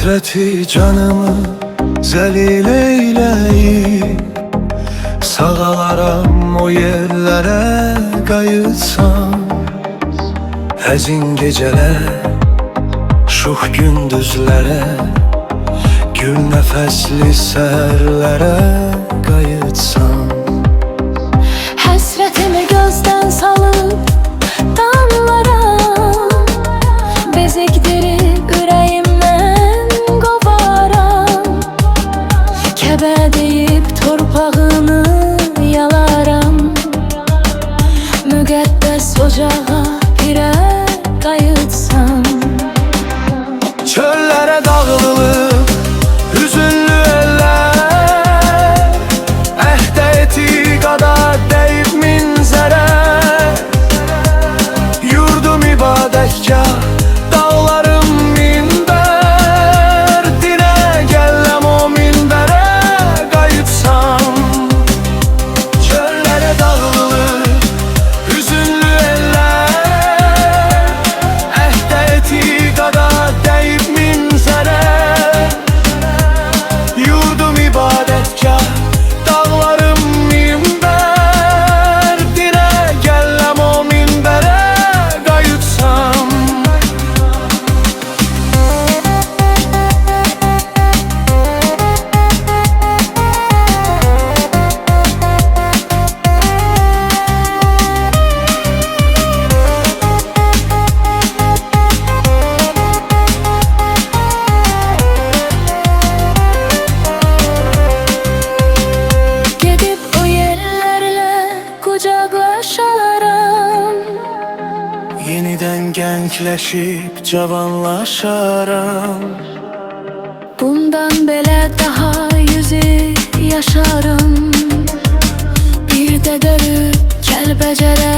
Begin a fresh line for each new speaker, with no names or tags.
Hasreti canımı zelil eyleyip sağalaram o yerlere qayıtsam. Həzin geceler, şux gündüzlere, gül nəfəsli səhərlərə qayıtsam.
Həsrətimi gözdən salıb damlara, bezikdirib ürəyimdən qovaram. Kəbə deyib torpağını yalaram, müqəddəs ocağa pirə qayıtsam.
Çöllərə dağılıb hüzünlü eller, əhdə etiqada deyib minzərə. Yurdum ibadətgah, dağlarım minbər, dinə gəlləm o minbərə qayıtsam. Çöllərə dağılıb hüzünlü eller, əhdə etiqada deyib minzərə. Yurdum ibadətgah, dağlarım minbər, dinə gəlləm o minbərə qayıtsam.
Gedib o yerlərlə qucaqlaşaram,
Yenidən gəncləşib cavanlaşaram.
bundan belə daha yüzü yaşarım. Bir də dönüb Kəlbəcərə